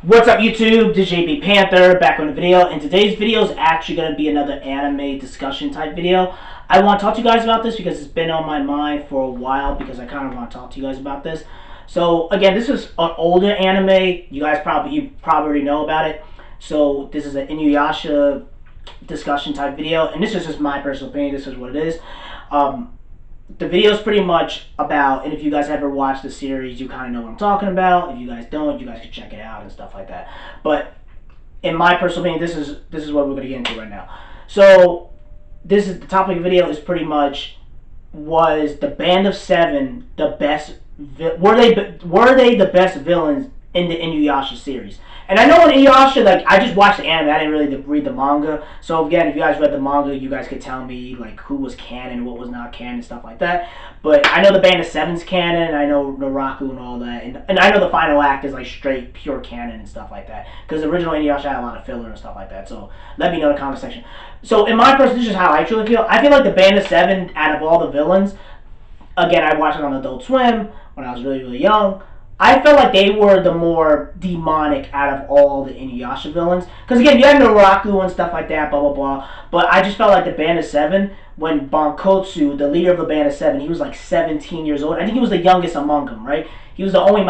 What's up YouTube, this is JB Panther back on the video, and today's video is actually going to be another anime discussion type video. I want to talk to you guys about this because it's been on my mind for a while because I kind of want to talk to you guys about this. So again, this is an older anime, you probably already know about it. So this is an Inuyasha discussion type video, and this is just my personal opinion, this is what it is. The video is pretty much about, and if you guys ever watched the series, you kind of know what I'm talking about. If you guys don't, you guys can check it out and stuff like that. But in my personal opinion, this is what we're going to get into right now. So this is the topic of the video is pretty much, was the Band of Seven the best? Were they the best villains in the Inuyasha series? And I know in Inuyasha, like, I just watched the anime, I didn't really read the manga. So again, if you guys read the manga, you guys could tell me, like, who was canon, what was not canon, stuff like that. But I know the Band of Seven's canon, I know Naraku and all that. And I know the final act is, like, straight, pure canon and stuff like that. Because the original Inuyasha had a lot of filler and stuff like that. So let me know in the comment section. So in my personal, this is how I truly feel. I feel like the Band of Seven, out of all the villains, again, I watched it on Adult Swim when I was really, really young. I felt like they were the more demonic out of all the Inuyasha villains. Because again, you had Naraku and stuff like that, blah, blah, blah. But I just felt like the Band of Seven, when Bankotsu, the leader of the Band of Seven, he was like 17 years old. I think he was the youngest among them, right? He was the only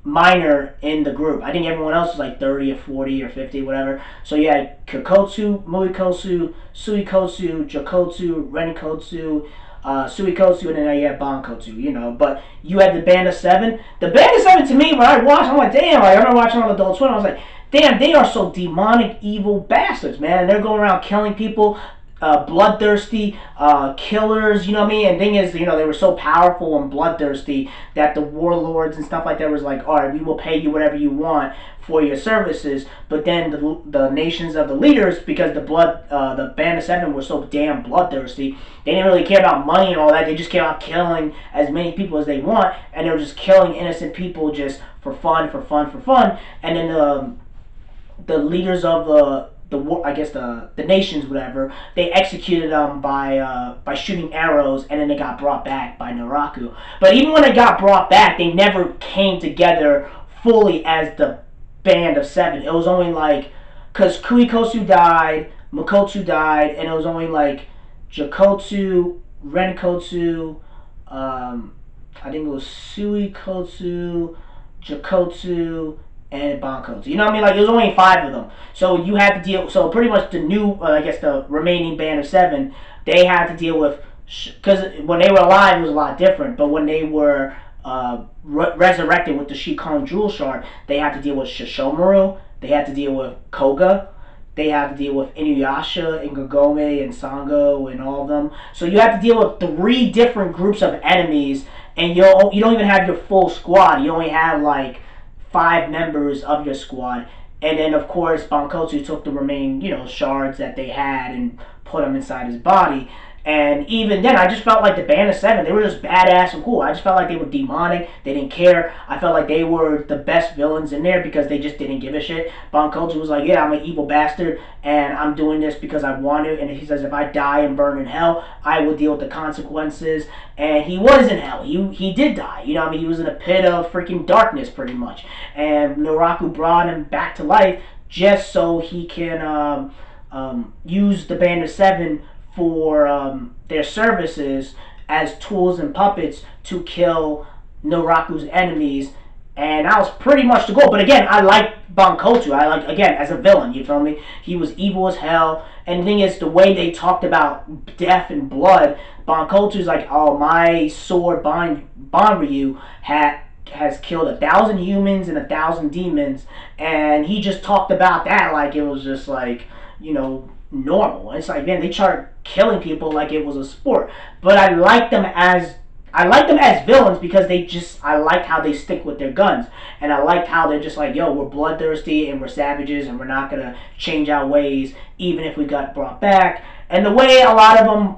minor in the group. I think everyone else was like 30 or 40 or 50, whatever. So you had Kakotsu, Muikotsu, Suikotsu, Jokotsu, Renikotsu, Suikotsu, and then you had Bankotsu, you know. But you had the Band of Seven. The Band of Seven, to me, when I watched, I'm like, damn, like, I remember watching on Adult Swim, I was like, damn, they are so demonic, evil bastards, man. They're going around killing people, bloodthirsty killers, you know what I mean? And the thing is, you know, they were so powerful and bloodthirsty that the warlords and stuff like that was like, all right, we will pay you whatever you want for your services. But then the nations of the leaders, because the Band of Seven were so damn bloodthirsty, they didn't really care about money and all that. They just cared about killing as many people as they want, and they were just killing innocent people just for fun. And then the leaders of the nations, whatever, they executed them by shooting arrows, and then they got brought back by Naraku. But even when they got brought back, they never came together fully as the Band of Seven. It was only like, because Kuikosu died, Makotsu died, and it was only like Jokotsu, Renikotsu, I think it was Suikotsu, Jokotsu, and Bankotsu. You know what I mean? Like, it was only 5 of them. So you had to deal, so pretty much the new, the remaining Band of Seven, they had to deal with, because when they were alive, it was a lot different, but when they were resurrected with the Shikon Jewel Shard, they had to deal with Shishomaru, they had to deal with Koga, they had to deal with Inuyasha and Kagome and Sango and all of them. So you have to deal with 3 different groups of enemies, and you don't even have your full squad. You only have like 5 members of your squad. And then of course Bankotsu took the remaining, shards that they had and put them inside his body. And even then, I just felt like the Band of Seven, they were just badass and cool. I just felt like they were demonic. They didn't care. I felt like they were the best villains in there because they just didn't give a shit. Bankotsu was like, yeah, I'm an evil bastard, and I'm doing this because I want to. And he says, if I die and burn in hell, I will deal with the consequences. And he was in hell. He did die. You know what I mean? He was in a pit of freaking darkness, pretty much. And Naraku brought him back to life just so he can use the Band of Seven for their services as tools and puppets to kill Naraku's enemies. And that was pretty much the goal. But again, I like Bankotsu. I like, again, as a villain, you feel me? He was evil as hell. And the thing is, the way they talked about death and blood, Bankotsu's like, oh, my sword Banryu has killed 1,000 humans and 1,000 demons. And he just talked about that like it was just like, normal. And it's like, man, they started killing people like it was a sport. But I like them as villains because I liked how they stick with their guns, and I liked how they're just like, yo, we're bloodthirsty and we're savages and we're not gonna change our ways even if we got brought back. And the way a lot of them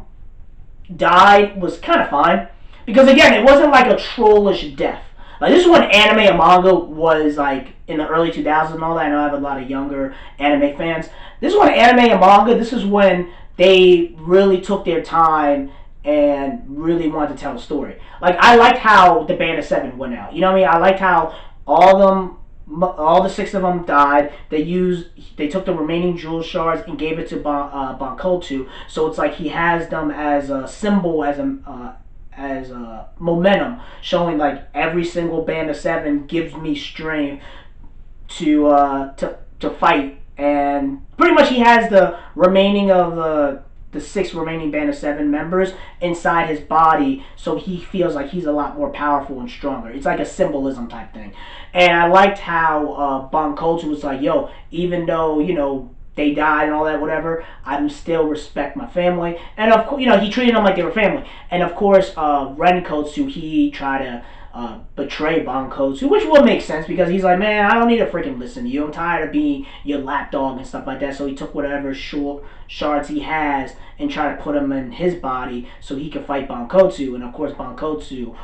died was kind of fine because again, it wasn't like a trollish death. Like, this is when anime and manga was like in the early 2000s and all that. I know I have a lot of younger anime fans. This is when anime and manga, this is when they really took their time and really wanted to tell a story. Like, I liked how the Band of Seven went out. You know what I mean? I liked how all of them all the 6 of them died. They took the remaining jewel shards and gave it to Bankotu. So it's like he has them as a symbol, as a momentum, showing like every single band of 7 gives me strength to fight. And pretty much he has the remaining of the 6 remaining band of 7 members inside his body, so he feels like he's a lot more powerful and stronger. It's like a symbolism type thing. And I liked how Bankotu was like, yo, even though, they died and all that, whatever, I still respect my family. And of course, he treated them like they were family. And of course, Renkotsu, he tried to betray Bankotu, which would make sense because he's like, man, I don't need to freaking listen to you. I'm tired of being your lapdog and stuff like that. So he took whatever shards he has and tried to put them in his body so he could fight Bankotu. And of course, Bankotu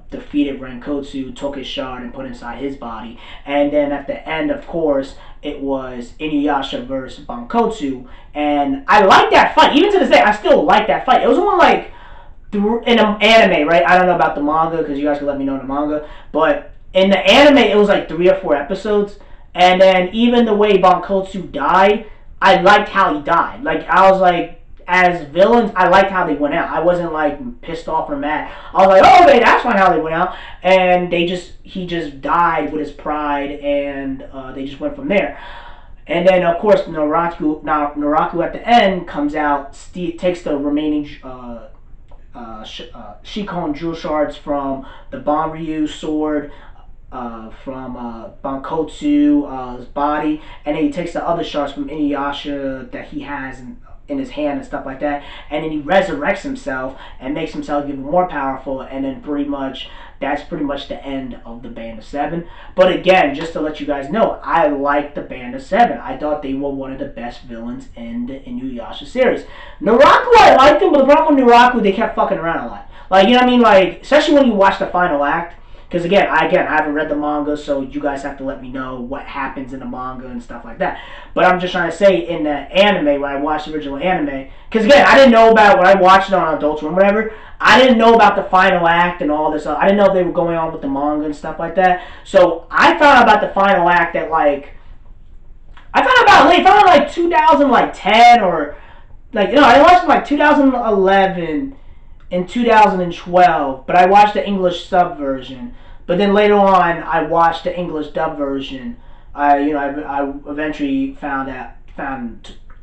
defeated Renkotsu, took his shard and put it inside his body. And then at the end, of course, it was Inuyasha versus Bankotu. And I like that fight. Even to this day, I still like that fight. It was only like in an anime, right? I don't know about the manga because you guys can let me know in the manga. But in the anime, it was like 3 or 4 episodes. And then even the way Bankotsu died, I liked how he died. Like, I was like, as villains, I liked how they went out. I wasn't like pissed off or mad. I was like, oh, okay, that's fine how they went out. And he just died with his pride, and they just went from there. And then, of course, Naraku at the end comes out, takes the remaining Shikon jewel shards from the Banryu sword, from Bankotsu's body, and then he takes the other shards from Inuyasha that he has in his hand and stuff like that, and then he resurrects himself and makes himself even more powerful, and then that's pretty much the end of the Band of 7. But again, just to let you guys know, I like the Band of 7. I thought they were one of the best villains in the Inuyasha series. Naraku, I liked them, but the problem with Naraku, they kept fucking around a lot. Like, you know what I mean? Like, especially when you watch the final act. Because again, I haven't read the manga, so you guys have to let me know what happens in the manga and stuff like that. But I'm just trying to say, in the anime, when I watched the original anime, because again, I didn't know about, when I watched it on Adult Swim or whatever, I didn't know about the final act and all this. I didn't know if they were going on with the manga and stuff like that. So I found out about the final act at like, I found out like 2010 or, like, I watched it like 2011 and 2012, but I watched the English sub version. But then later on, I watched the English dub version. I eventually found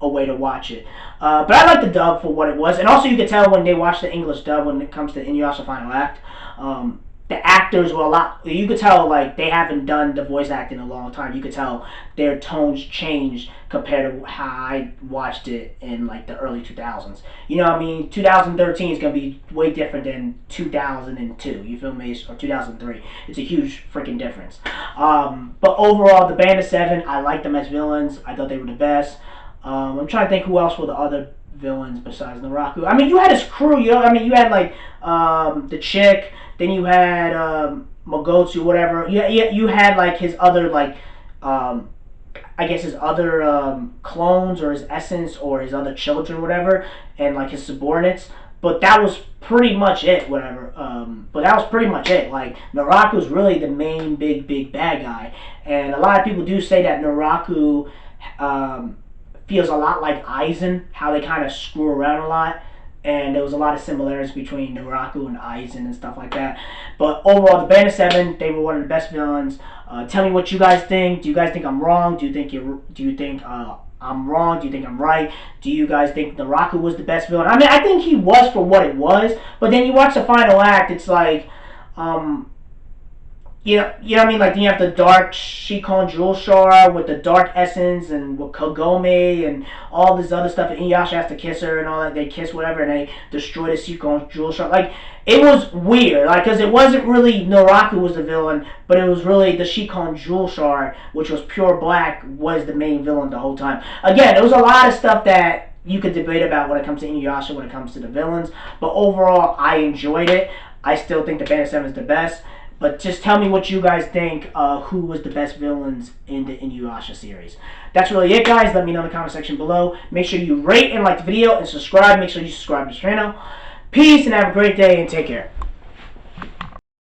a way to watch it. But I like the dub for what it was, and also you could tell when they watched the English dub when it comes to Inuyasha Final Act. The actors were a lot. You could tell like they haven't done the voice acting in a long time. You could tell their tones changed compared to how I watched it in like the early 2000s. You know what I mean? 2013 is gonna be way different than 2002. You feel me? Or 2003. It's a huge freaking difference. But overall, the Band of 7, I liked them as villains. I thought they were the best. I'm trying to think who else were the other villains besides Naraku. I mean, you had his crew. You had like the chick. Then you had Magotsu, whatever. You had like his other like, I guess his other clones or his essence or his other children, whatever, and like his subordinates. But that was pretty much it, whatever. But that was pretty much it. Like, Naraku's really the main big bad guy, and a lot of people do say that Naraku feels a lot like Aizen, how they kind of screw around a lot. And there was a lot of similarities between Naraku and Aizen and stuff like that. But overall, the Band of 7, they were one of the best villains. Tell me what you guys think. Do you guys think I'm wrong? Do you think I'm wrong? Do you think I'm right? Do you guys think Naraku was the best villain? I mean, I think he was for what it was. But then you watch the final act, it's like, you know what I mean? Like, then you have the dark Shikon Jewel Shard with the dark essence and with Kagome and all this other stuff. And Inuyasha has to kiss her and all that. They kiss whatever and they destroy the Shikon Jewel Shard. Like, it was weird. Like, because it wasn't really Naraku was the villain, but it was really the Shikon Jewel Shard, which was pure black, was the main villain the whole time. Again, there was a lot of stuff that you could debate about when it comes to Inuyasha, when it comes to the villains. But overall, I enjoyed it. I still think the Band of 7 is the best. But just tell me what you guys think, who was the best villains in the Inuyasha series. That's really it, guys. Let me know in the comment section below. Make sure you rate and like the video and subscribe. Make sure you subscribe to the channel. Peace and have a great day and take care.